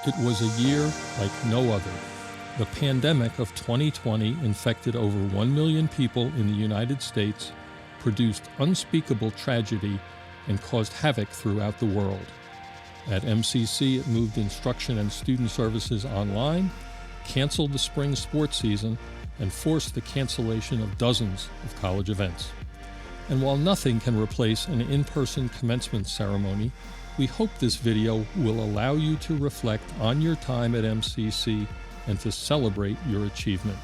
It was a year like no other. The pandemic of 2020 infected over 1 million people in the United States, produced unspeakable tragedy, and caused havoc throughout the world. At MCC, it moved instruction and student services online, canceled the spring sports season, and forced the cancellation of dozens of college events. And while nothing can replace an in-person commencement ceremony, we hope this video will allow you to reflect on your time at MCC and to celebrate your achievement.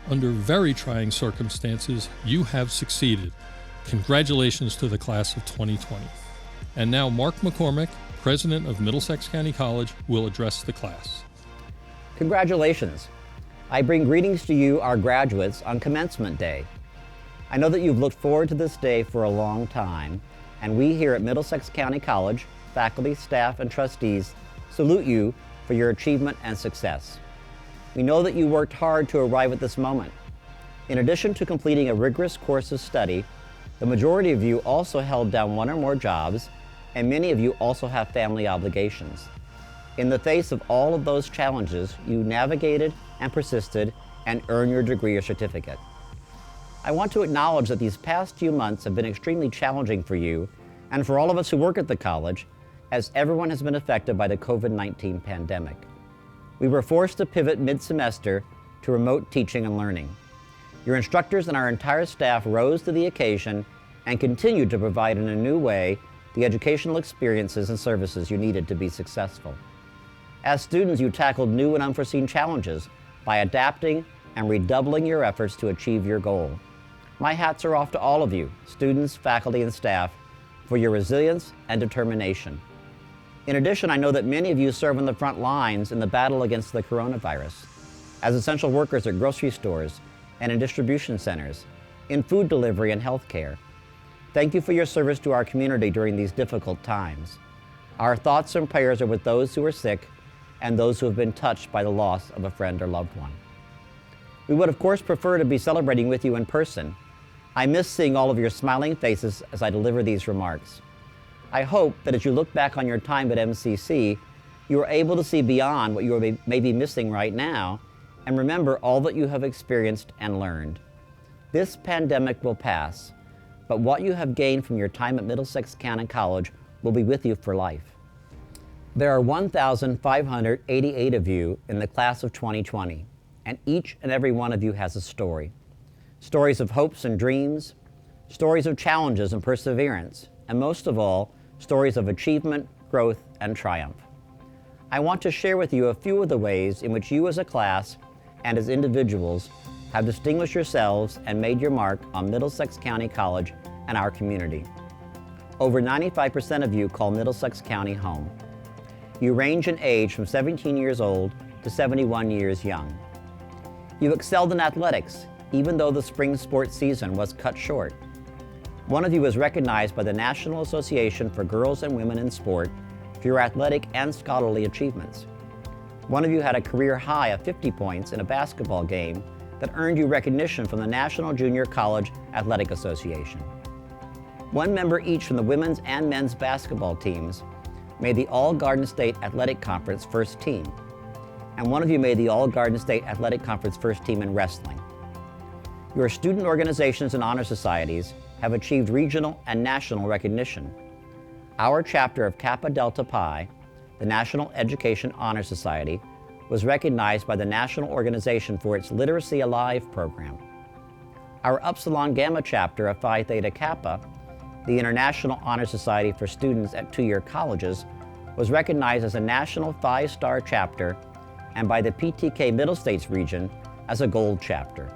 Under very trying circumstances, you have succeeded. Congratulations to the class of 2020. And now Mark McCormick, President of Middlesex County College, will address the class. Congratulations. I bring greetings to you, our graduates, on Commencement Day. I know that you've looked forward to this day for a long time, and we here at Middlesex County College, faculty, staff, and trustees, salute you for your achievement and success. We know that you worked hard to arrive at this moment. In addition to completing a rigorous course of study, the majority of you also held down one or more jobs, and many of you also have family obligations. In the face of all of those challenges, you navigated and persisted and earned your degree or certificate. I want to acknowledge that these past few months have been extremely challenging for you and for all of us who work at the college, as everyone has been affected by the COVID-19 pandemic. We were forced to pivot mid-semester to remote teaching and learning. Your instructors and our entire staff rose to the occasion and continued to provide in a new way the educational experiences and services you needed to be successful. As students, you tackled new and unforeseen challenges by adapting and redoubling your efforts to achieve your goal. My hats are off to all of you, students, faculty, and staff, for your resilience and determination. In addition, I know that many of you serve on the front lines in the battle against the coronavirus, as essential workers at grocery stores and in distribution centers, in food delivery and healthcare. Thank you for your service to our community during these difficult times. Our thoughts and prayers are with those who are sick and those who have been touched by the loss of a friend or loved one. We would of course prefer to be celebrating with you in person. I miss seeing all of your smiling faces as I deliver these remarks. I hope that as you look back on your time at MCC, you are able to see beyond what you may be missing right now and remember all that you have experienced and learned. This pandemic will pass, but what you have gained from your time at Middlesex County College will be with you for life. There are 1,588 of you in the class of 2020, and each and every one of you has a story. Stories of hopes and dreams, stories of challenges and perseverance, and most of all, stories of achievement, growth, and triumph. I want to share with you a few of the ways in which you as a class and as individuals have distinguished yourselves and made your mark on Middlesex County College and our community. Over 95% of you call Middlesex County home. You range in age from 17 years old to 71 years young. You excelled in athletics, even though the spring sports season was cut short. One of you was recognized by the National Association for Girls and Women in Sport for your athletic and scholarly achievements. One of you had a career high of 50 points in a basketball game that earned you recognition from the National Junior College Athletic Association. One member each from the women's and men's basketball teams made the All-Garden State Athletic Conference first team, and one of you made the All-Garden State Athletic Conference first team in wrestling. Your student organizations and honor societies have achieved regional and national recognition. Our chapter of Kappa Delta Pi, the National Education Honor Society, was recognized by the National Organization for its Literacy Alive program. Our Upsilon Gamma chapter of Phi Theta Kappa, the International Honor Society for students at two-year colleges, was recognized as a national 5-star chapter and by the PTK Middle States region as a gold chapter.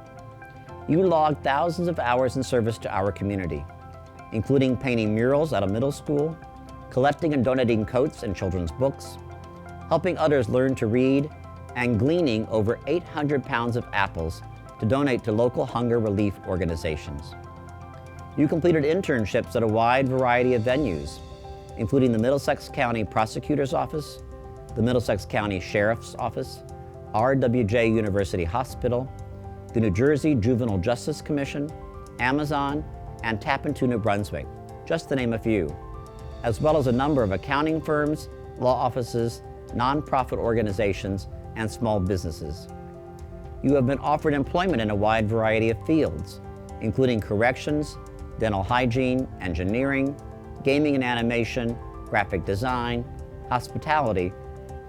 You logged thousands of hours in service to our community, including painting murals at a middle school, collecting and donating coats and children's books, helping others learn to read, and gleaning over 800 pounds of apples to donate to local hunger relief organizations. You completed internships at a wide variety of venues, including the Middlesex County Prosecutor's Office, the Middlesex County Sheriff's Office, RWJ University Hospital, the New Jersey Juvenile Justice Commission, Amazon, and Tappan New Brunswick, just to name a few, as well as a number of accounting firms, law offices, nonprofit organizations, and small businesses. You have been offered employment in a wide variety of fields, including corrections, dental hygiene, engineering, gaming and animation, graphic design, hospitality,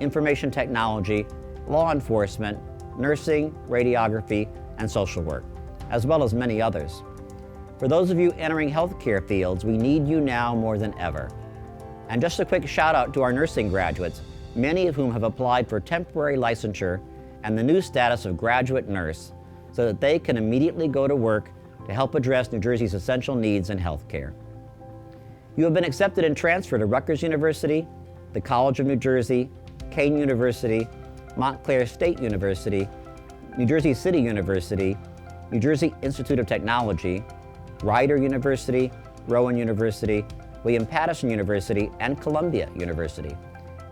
information technology, law enforcement, nursing, radiography, and social work, as well as many others. For those of you entering healthcare fields, we need you now more than ever. And just a quick shout out to our nursing graduates, many of whom have applied for temporary licensure and the new status of graduate nurse so that they can immediately go to work to help address New Jersey's essential needs in healthcare. You have been accepted and transferred to Rutgers University, the College of New Jersey, Kean University, Montclair State University, New Jersey City University, New Jersey Institute of Technology, Rider University, Rowan University, William Paterson University, and Columbia University.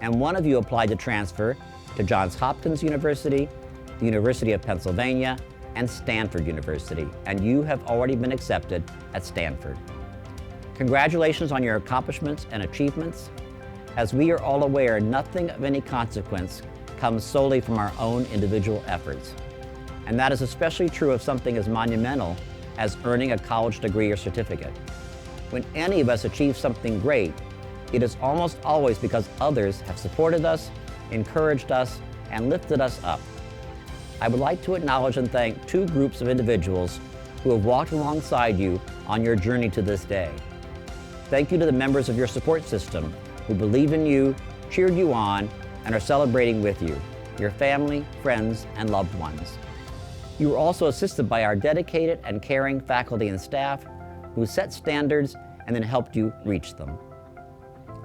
And one of you applied to transfer to Johns Hopkins University, the University of Pennsylvania, and Stanford University, and you have already been accepted at Stanford. Congratulations on your accomplishments and achievements. As we are all aware, nothing of any consequence comes solely from our own individual efforts. And that is especially true of something as monumental as earning a college degree or certificate. When any of us achieve something great, it is almost always because others have supported us, encouraged us, and lifted us up. I would like to acknowledge and thank two groups of individuals who have walked alongside you on your journey to this day. Thank you to the members of your support system who believe in you, cheered you on, and are celebrating with you, your family, friends, and loved ones. You were also assisted by our dedicated and caring faculty and staff who set standards and then helped you reach them.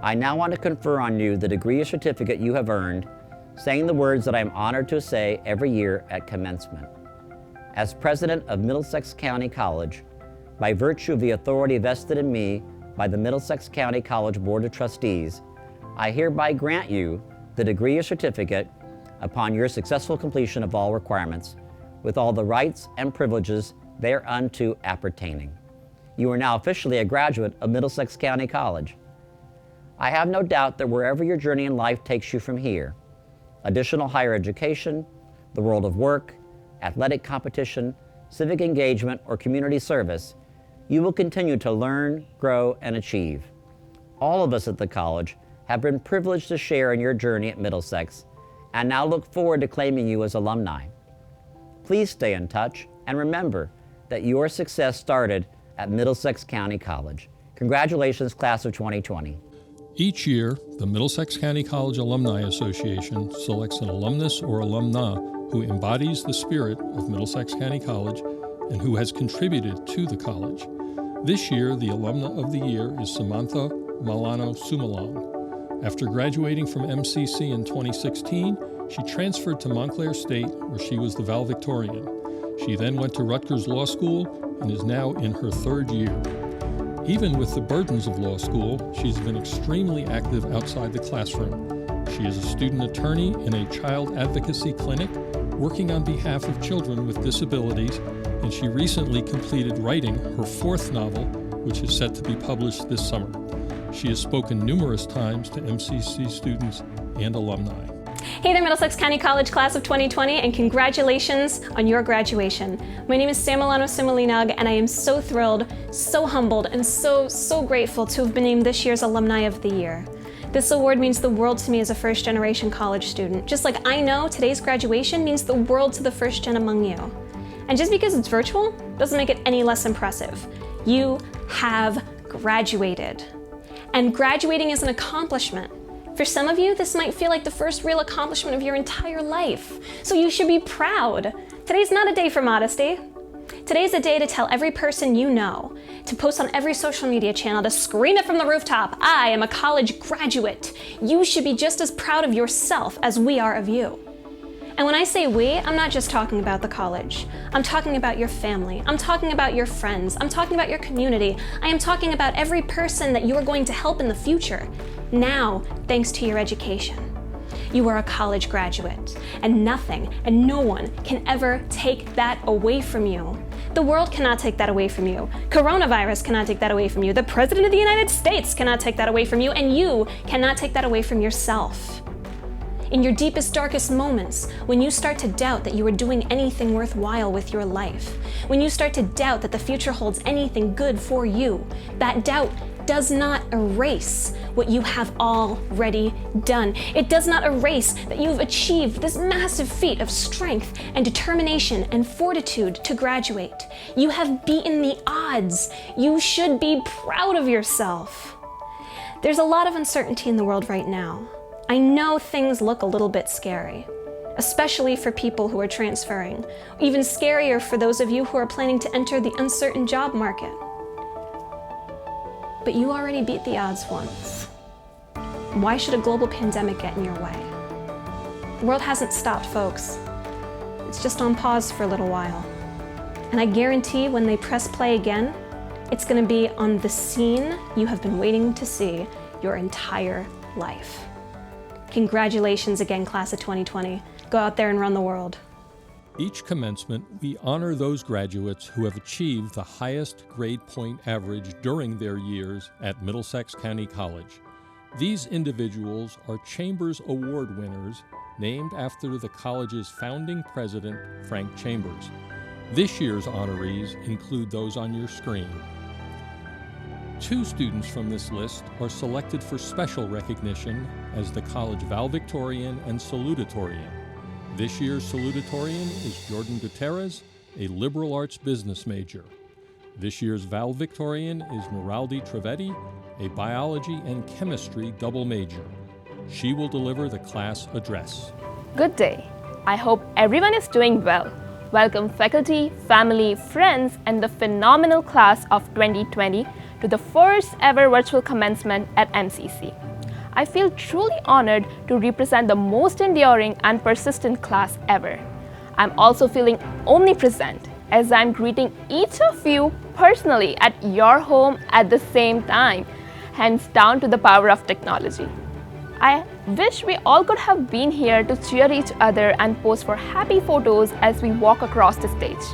I now want to confer on you the degree or certificate you have earned, saying the words that I am honored to say every year at commencement. As president of Middlesex County College, by virtue of the authority vested in me by the Middlesex County College Board of Trustees, I hereby grant you the degree or certificate upon your successful completion of all requirements, with all the rights and privileges thereunto appertaining. You are now officially a graduate of Middlesex County College. I have no doubt that wherever your journey in life takes you from here, additional higher education, the world of work, athletic competition, civic engagement, or community service, you will continue to learn, grow, and achieve. All of us at the college have been privileged to share in your journey at Middlesex and now look forward to claiming you as alumni. Please stay in touch and remember that your success started at Middlesex County College. Congratulations, class of 2020. Each year, the Middlesex County College Alumni Association selects an alumnus or alumna who embodies the spirit of Middlesex County College and who has contributed to the college. This year, the alumna of the year is Samantha Malano Sumalong. After graduating from MCC in 2016, she transferred to Montclair State, where she was the valedictorian. She then went to Rutgers Law School and is now in her third year. Even with the burdens of law school, she's been extremely active outside the classroom. She is a student attorney in a child advocacy clinic, working on behalf of children with disabilities, and she recently completed writing her fourth novel, which is set to be published this summer. She has spoken numerous times to MCC students and alumni. Hey there, Middlesex County College class of 2020, and congratulations on your graduation. My name is Samilano Simalinag, and I am so thrilled, so humbled, and so grateful to have been named this year's Alumni of the Year. This award means the world to me as a first-generation college student, just like I know today's graduation means the world to the first gen among you. And just because it's virtual doesn't make it any less impressive. You have graduated. And graduating is an accomplishment. For some of you, this might feel like the first real accomplishment of your entire life. So you should be proud. Today's not a day for modesty. Today's a day to tell every person you know, to post on every social media channel, to scream it from the rooftop, I am a college graduate. You should be just as proud of yourself as we are of you. And when I say we, I'm not just talking about the college. I'm talking about your family. I'm talking about your friends. I'm talking about your community. I am talking about every person that you are going to help in the future. Now, thanks to your education. You are a college graduate, and nothing and no one can ever take that away from you. The world cannot take that away from you. Coronavirus cannot take that away from you. The President of the United States cannot take that away from you, and you cannot take that away from yourself. In your deepest, darkest moments, when you start to doubt that you are doing anything worthwhile with your life, when you start to doubt that the future holds anything good for you, that doubt does not erase what you have already done. It does not erase that you've achieved this massive feat of strength and determination and fortitude to graduate. You have beaten the odds. You should be proud of yourself. There's a lot of uncertainty in the world right now. I know things look a little bit scary, especially for people who are transferring, even scarier for those of you who are planning to enter the uncertain job market. But you already beat the odds once. Why should a global pandemic get in your way? The world hasn't stopped, folks. It's just on pause for a little while. And I guarantee when they press play again, it's going to be on the scene you have been waiting to see your entire life. Congratulations again, class of 2020. Go out there and run the world. Each commencement, we honor those graduates who have achieved the highest grade point average during their years at Middlesex County College. These individuals are Chambers Award winners named after the college's founding president, Frank Chambers. This year's honorees include those on your screen. 2 students from this list are selected for special recognition as the college valedictorian and salutatorian. This year's salutatorian is Jordan Gutierrez, a liberal arts business major. This year's valedictorian is Niraldi Trivedi, a biology and chemistry double major. She will deliver the class address. Good day. I hope everyone is doing well. Welcome faculty, family, friends, and the phenomenal class of 2020 to the first ever virtual commencement at MCC. I feel truly honored to represent the most enduring and persistent class ever. I'm also feeling omnipresent as I'm greeting each of you personally at your home at the same time, hands down to the power of technology. I wish we all could have been here to cheer each other and pose for happy photos as we walk across the stage.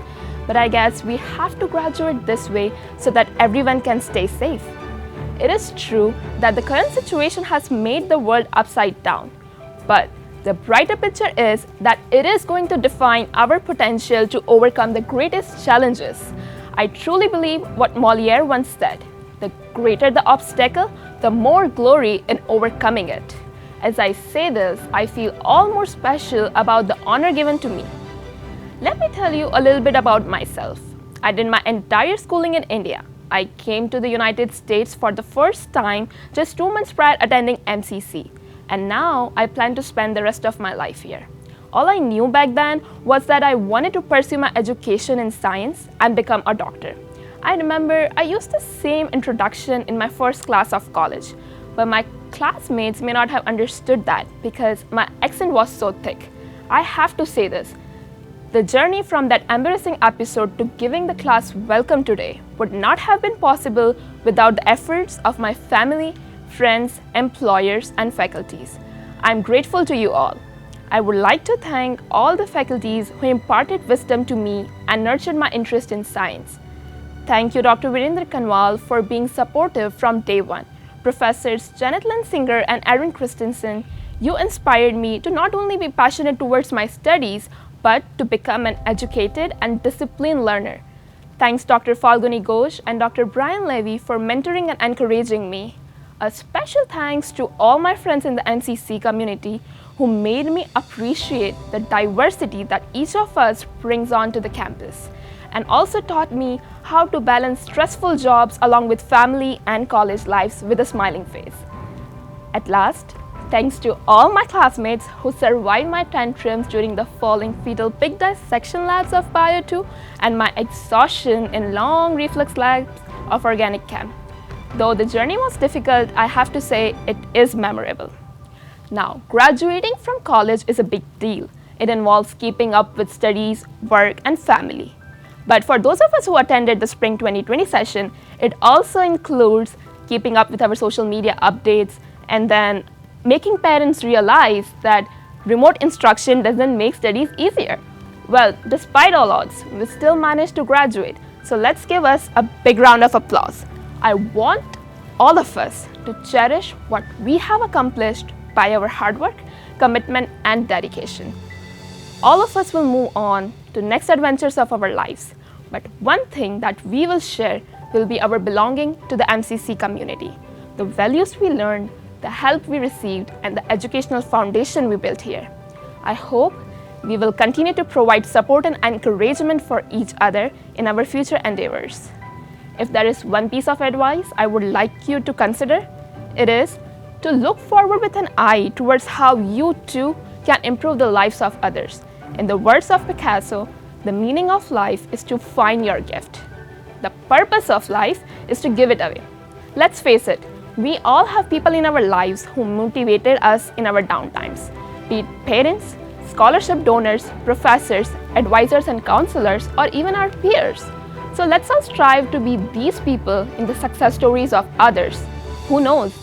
But I guess we have to graduate this way so that everyone can stay safe. It is true that the current situation has made the world upside down, but the brighter picture is that it is going to define our potential to overcome the greatest challenges. I truly believe what Molière once said, the greater the obstacle, the more glory in overcoming it. As I say this, I feel all more special about the honor given to me. Let me tell you a little bit about myself. I did my entire schooling in India. I came to the United States for the first time just 2 months prior attending MCC, and now I plan to spend the rest of my life here. All I knew back then was that I wanted to pursue my education in science and become a doctor. I remember I used the same introduction in my first class of college, but my classmates may not have understood that because my accent was so thick. I have to say this. The journey from that embarrassing episode to giving the class welcome today would not have been possible without the efforts of my family, friends, employers, and faculties. I'm grateful to you all. I would like to thank all the faculties who imparted wisdom to me and nurtured my interest in science. Thank you, Dr. Virendra Kanwal, for being supportive from day one. Professors Janet Lensinger and Aaron Christensen, you inspired me to not only be passionate towards my studies, but to become an educated and disciplined learner. Thanks Dr. Falguni Ghosh and Dr. Brian Levy for mentoring and encouraging me. A special thanks to all my friends in the MCC community who made me appreciate the diversity that each of us brings onto the campus, and also taught me how to balance stressful jobs along with family and college lives with a smiling face. At last, thanks to all my classmates who survived my tantrums during the falling fetal pig dissection labs of Bio 2 and my exhaustion in long reflex labs of organic chem. Though the journey was difficult, I have to say it is memorable. Now, graduating from college is a big deal. It involves keeping up with studies, work, and family. But for those of us who attended the Spring 2020 session, it also includes keeping up with our social media updates and then making parents realize that remote instruction doesn't make studies easier. Well, despite all odds, we still managed to graduate. So let's give us a big round of applause. I want all of us to cherish what we have accomplished by our hard work, commitment, and dedication. All of us will move on to next adventures of our lives, but one thing that we will share will be our belonging to the MCC community, the values we learned, the help we received, and the educational foundation we built here. I hope we will continue to provide support and encouragement for each other in our future endeavors. If there is one piece of advice I would like you to consider, it is to look forward with an eye towards how you too can improve the lives of others. In the words of Picasso, the meaning of life is to find your gift. The purpose of life is to give it away. Let's face it, we all have people in our lives who motivated us in our downtimes, be it parents, scholarship donors, professors, advisors and counselors, or even our peers. So let's all strive to be these people in the success stories of others. Who knows?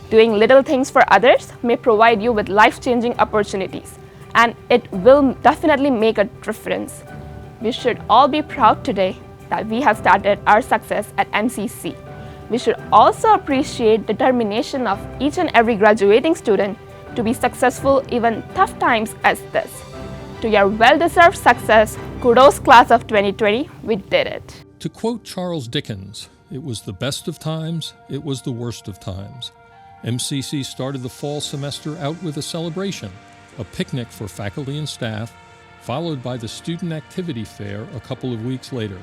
Doing little things for others may provide you with life-changing opportunities, and it will definitely make a difference. We should all be proud today that we have started our success at MCC. We should also appreciate the determination of each and every graduating student to be successful even tough times as this. To your well-deserved success, kudos class of 2020, we did it. To quote Charles Dickens, it was the best of times, it was the worst of times. MCC started the fall semester out with a celebration, a picnic for faculty and staff, followed by the student activity fair a couple of weeks later.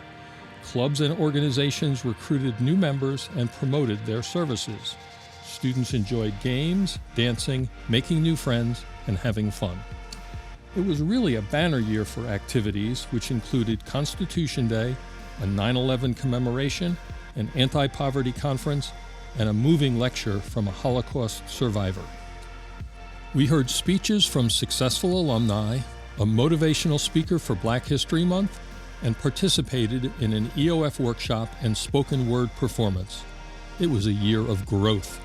Clubs and organizations recruited new members and promoted their services. Students enjoyed games, dancing, making new friends, and having fun. It was really a banner year for activities, which included Constitution Day, a 9/11 commemoration, an anti-poverty conference, and a moving lecture from a Holocaust survivor. We heard speeches from successful alumni, a motivational speaker for Black History Month, and participated in an EOF workshop and spoken word performance. It was a year of growth.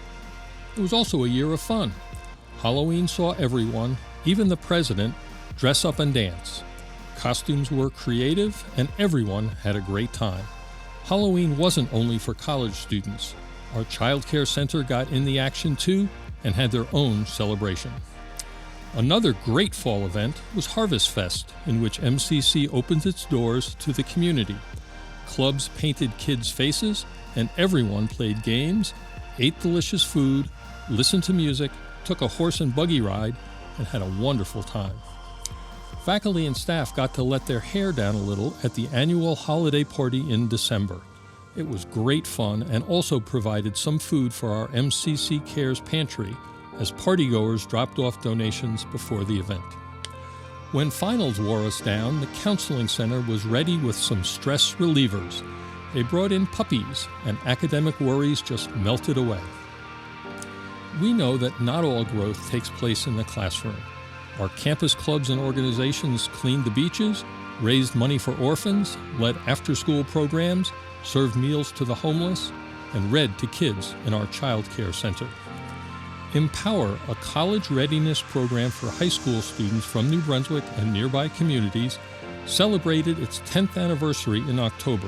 It was also a year of fun. Halloween saw everyone, even the president, dress up and dance. Costumes were creative, and everyone had a great time. Halloween wasn't only for college students. Our child care center got in the action too and had their own celebration. Another great fall event was Harvest Fest, in which MCC opens its doors to the community. Clubs painted kids' faces, and everyone played games, ate delicious food, listened to music, took a horse and buggy ride, and had a wonderful time. Faculty and staff got to let their hair down a little at the annual holiday party in December. It was great fun and also provided some food for our MCC Cares pantry as partygoers dropped off donations before the event. When finals wore us down, the counseling center was ready with some stress relievers. They brought in puppies, and academic worries just melted away. We know that not all growth takes place in the classroom. Our campus clubs and organizations cleaned the beaches, raised money for orphans, led after-school programs, served meals to the homeless, and read to kids in our child care center. Empower, a college readiness program for high school students from New Brunswick and nearby communities, celebrated its 10th anniversary in October.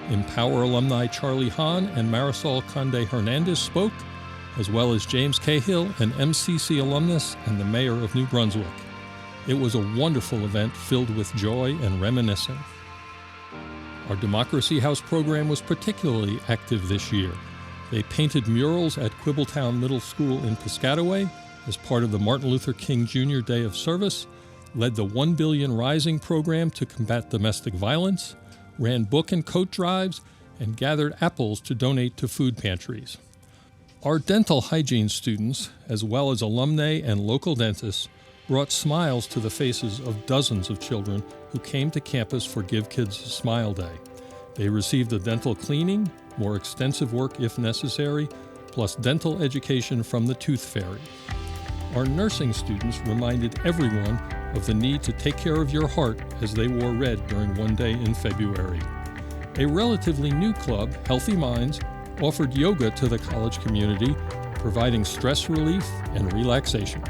Empower alumni Charlie Hahn and Marisol Conde Hernandez spoke, as well as James Cahill, an MCC alumnus and the mayor of New Brunswick. It was a wonderful event filled with joy and reminiscing. Our Democracy House program was particularly active this year. They painted murals at Quibbletown Middle School in Piscataway as part of the Martin Luther King Jr. Day of Service, led the 1 Billion Rising program to combat domestic violence, ran book and coat drives, and gathered apples to donate to food pantries. Our dental hygiene students, as well as alumni and local dentists, brought smiles to the faces of dozens of children who came to campus for Give Kids a Smile Day. They received a dental cleaning, more extensive work if necessary, plus dental education from the Tooth Fairy. Our nursing students reminded everyone of the need to take care of your heart as they wore red during one day in February. A relatively new club, Healthy Minds, offered yoga to the college community, providing stress relief and relaxation.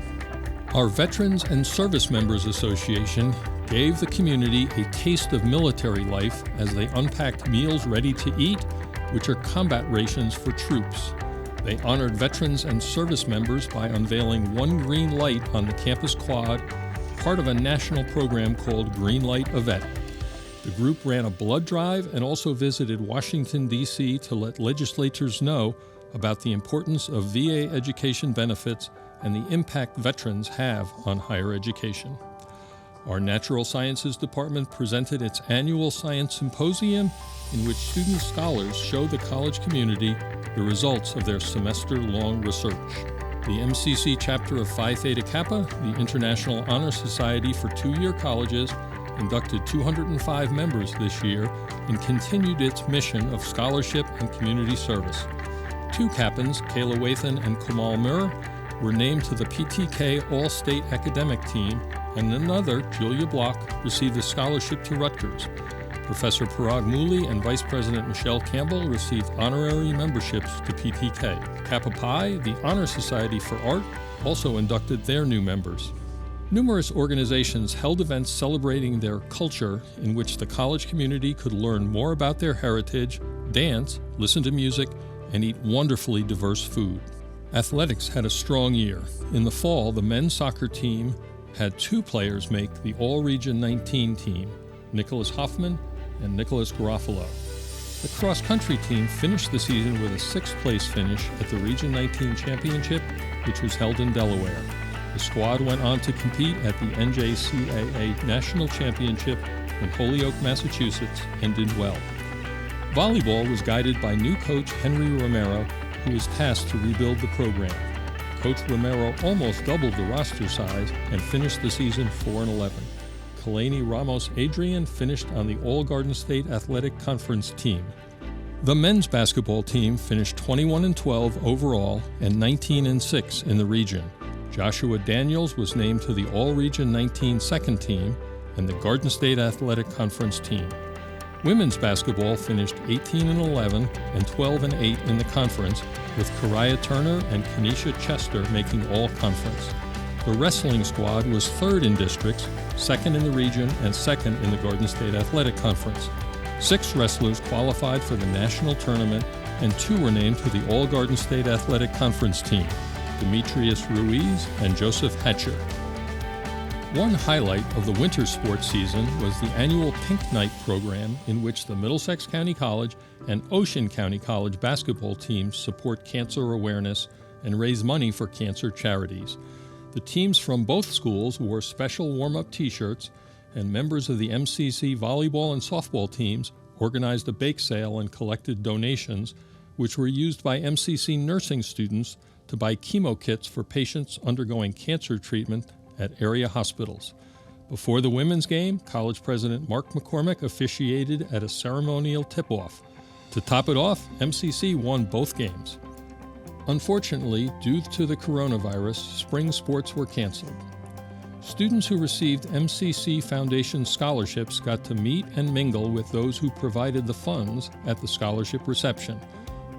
Our Veterans and Service Members Association gave the community a taste of military life as they unpacked meals ready to eat, which are combat rations for troops. They honored veterans and service members by unveiling one green light on the campus quad, part of a national program called Green Light Yvette. The group ran a blood drive and also visited Washington, D.C. to let legislators know about the importance of VA education benefits and the impact veterans have on higher education. Our Natural Sciences Department presented its annual Science Symposium, in which student scholars showed the college community the results of their semester-long research. The MCC chapter of Phi Theta Kappa, the International Honor Society for two-year colleges, inducted 205 members this year and continued its mission of scholarship and community service. Two Kappans, Kayla Wathan and Kamal Mir, were named to the PTK All-State Academic Team, and another, Julia Block, received a scholarship to Rutgers. Professor Parag Mooley and Vice President Michelle Campbell received honorary memberships to PTK. Kappa Pi, the Honor Society for Art, also inducted their new members. Numerous organizations held events celebrating their culture in which the college community could learn more about their heritage, dance, listen to music, and eat wonderfully diverse food. Athletics had a strong year. In the fall, the men's soccer team had two players make the All-Region 19 team, Nicholas Hoffman and Nicholas Garofalo. The cross-country team finished the season with a sixth-place finish at the Region 19 Championship, which was held in Delaware. The squad went on to compete at the NJCAA National Championship in Holyoke, Massachusetts, and did well. Volleyball was guided by new coach Henry Romero, who was tasked to rebuild the program. Coach Romero almost doubled the roster size and finished the season 4-11. Kalani Ramos Adrian finished on the All-Garden State Athletic Conference team. The men's basketball team finished 21-12 overall and 19-6 in the region. Joshua Daniels was named to the All-Region 19 second team and the Garden State Athletic Conference team. Women's basketball finished 18-11 and 12-8 in the conference, with Kariah Turner and Kenesha Chester making all-conference. The wrestling squad was third in districts, second in the region, and second in the Garden State Athletic Conference. 6 wrestlers qualified for the national tournament, and 2 were named to the All-Garden State Athletic Conference team, Demetrius Ruiz and Joseph Hatcher. One highlight of the winter sports season was the annual Pink Night program, in which the Middlesex County College and Ocean County College basketball teams support cancer awareness and raise money for cancer charities. The teams from both schools wore special warm-up t-shirts, and members of the MCC volleyball and softball teams organized a bake sale and collected donations, which were used by MCC nursing students to buy chemo kits for patients undergoing cancer treatment at area hospitals. Before the women's game, College President Mark McCormick officiated at a ceremonial tip-off. To top it off, MCC won both games. Unfortunately, due to the coronavirus, spring sports were canceled. Students who received MCC Foundation scholarships got to meet and mingle with those who provided the funds at the scholarship reception.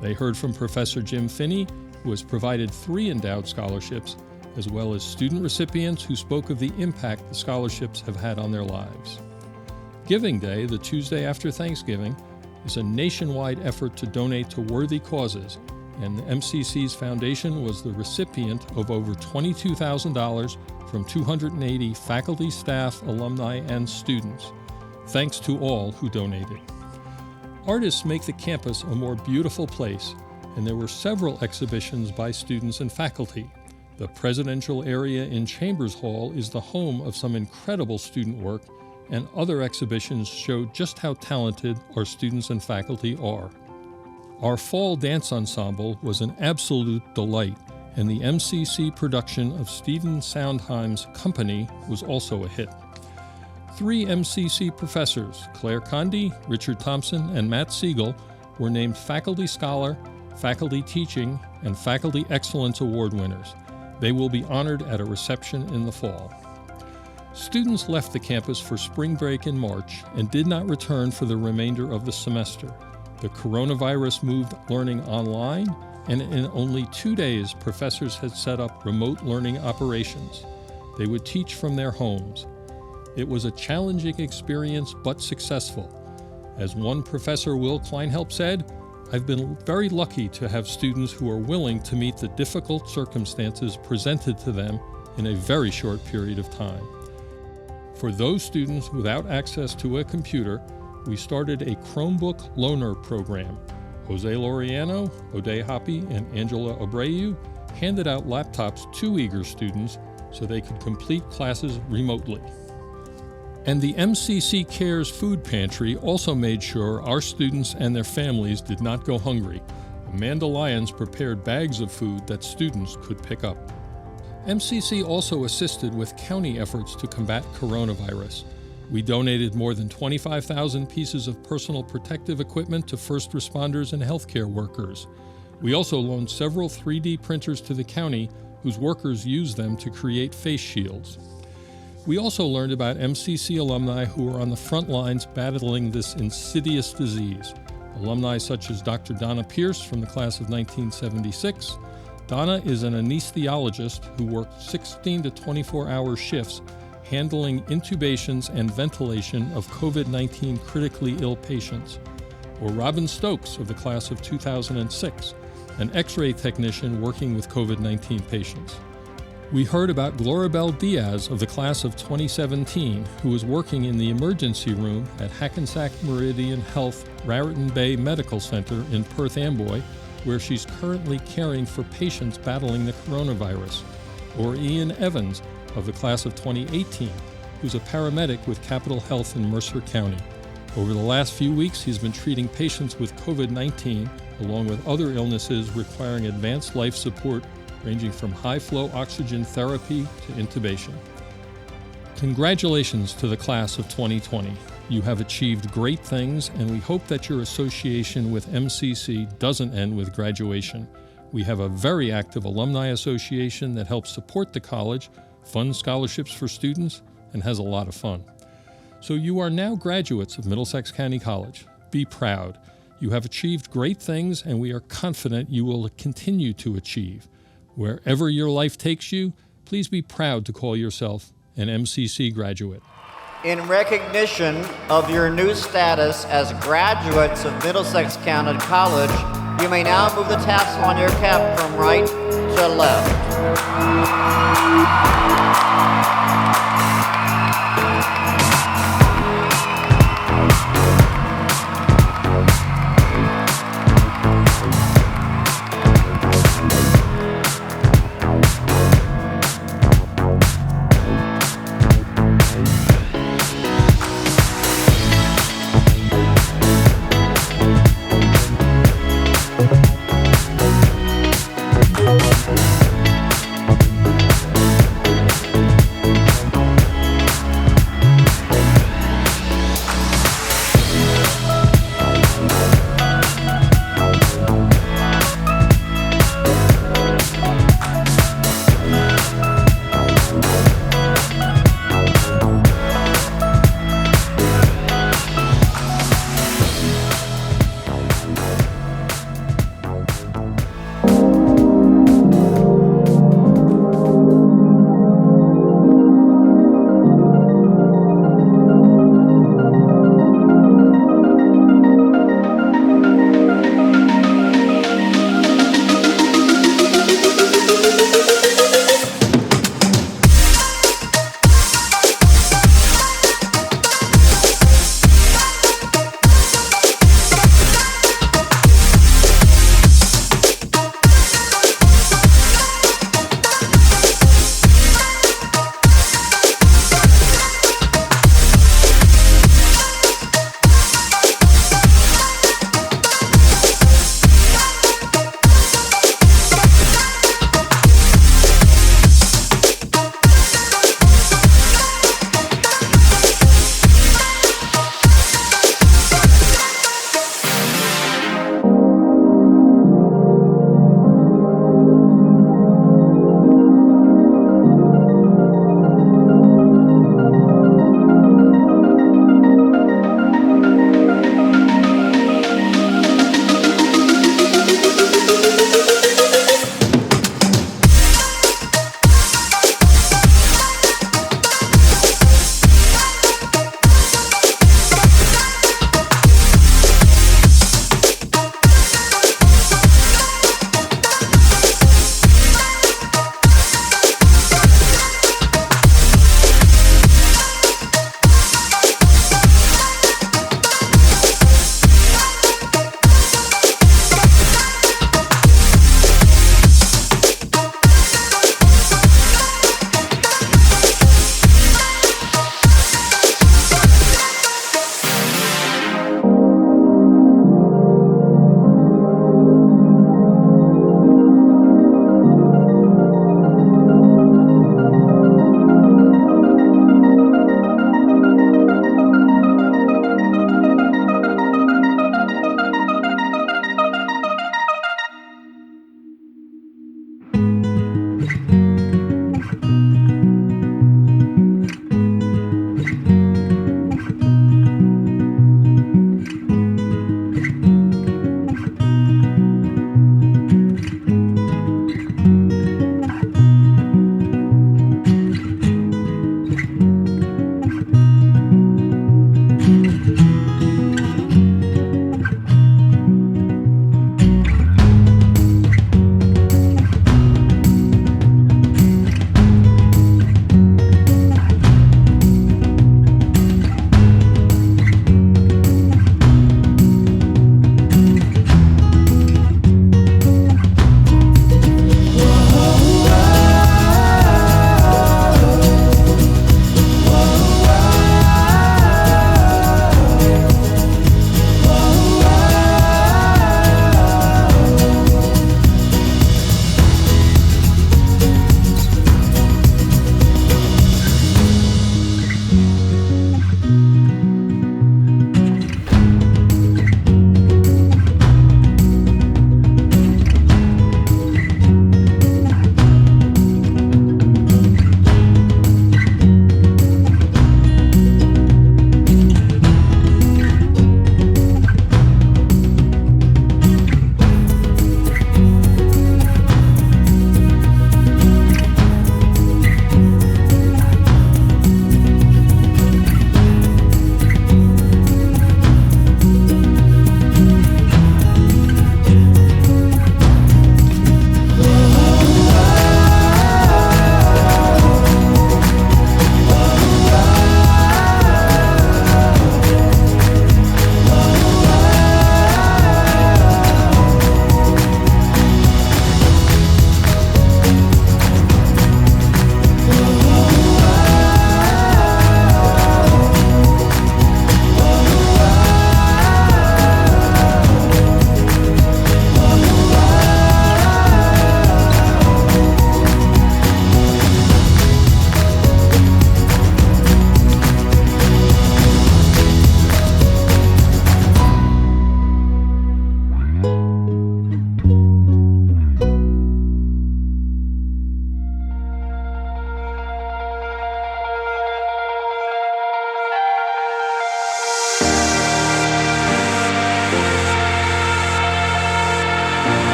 They heard from Professor Jim Finney, who has provided 3 endowed scholarships, as well as student recipients who spoke of the impact the scholarships have had on their lives. Giving Day, the Tuesday after Thanksgiving, is a nationwide effort to donate to worthy causes, and the MCC's foundation was the recipient of over $22,000 from 280 faculty, staff, alumni, and students. Thanks to all who donated. Artists make the campus a more beautiful place, and there were several exhibitions by students and faculty. The presidential area in Chambers Hall is the home of some incredible student work, and other exhibitions show just how talented our students and faculty are. Our fall dance ensemble was an absolute delight, and the MCC production of Stephen Sondheim's Company was also a hit. 3 MCC professors, Claire Conde, Richard Thompson, and Matt Siegel, were named Faculty Scholar, Faculty Teaching, and Faculty Excellence Award winners. They will be honored at a reception in the fall. Students left the campus for spring break in March and did not return for the remainder of the semester. The coronavirus moved learning online, and in only 2 days, professors had set up remote learning operations. They would teach from their homes. It was a challenging experience, but successful. As one professor, Will Kleinhelp, said, I've been very lucky to have students who are willing to meet the difficult circumstances presented to them in a very short period of time. For those students without access to a computer, we started a Chromebook loaner program. Jose Laureano, Ode Hoppy, and Angela Abreu handed out laptops to eager students so they could complete classes remotely. And the MCC Cares Food Pantry also made sure our students and their families did not go hungry. Amanda Lyons prepared bags of food that students could pick up. MCC also assisted with county efforts to combat coronavirus. We donated more than 25,000 pieces of personal protective equipment to first responders and healthcare workers. We also loaned several 3D printers to the county, whose workers used them to create face shields. We also learned about MCC alumni who are on the front lines battling this insidious disease. Alumni such as Dr. Donna Pierce from the class of 1976. Donna is an anesthesiologist who worked 16 to 24-hour shifts handling intubations and ventilation of COVID-19 critically ill patients. Or Robin Stokes of the class of 2006, an X-ray technician working with COVID-19 patients. We heard about Glorabelle Diaz of the class of 2017, who was working in the emergency room at Hackensack Meridian Health Raritan Bay Medical Center in Perth Amboy, where she's currently caring for patients battling the coronavirus. Or Ian Evans of the class of 2018, who's a paramedic with Capital Health in Mercer County. Over the last few weeks, he's been treating patients with COVID-19, along with other illnesses requiring advanced life support, ranging from high-flow oxygen therapy to intubation. Congratulations to the class of 2020. You have achieved great things, and we hope that your association with MCC doesn't end with graduation. We have a very active alumni association that helps support the college, funds scholarships for students, and has a lot of fun. So you are now graduates of Middlesex County College. Be proud. You have achieved great things, and we are confident you will continue to achieve. Wherever your life takes you, please be proud to call yourself an MCC graduate. In recognition of your new status as graduates of Middlesex County College, you may now move the tassel on your cap from right to left.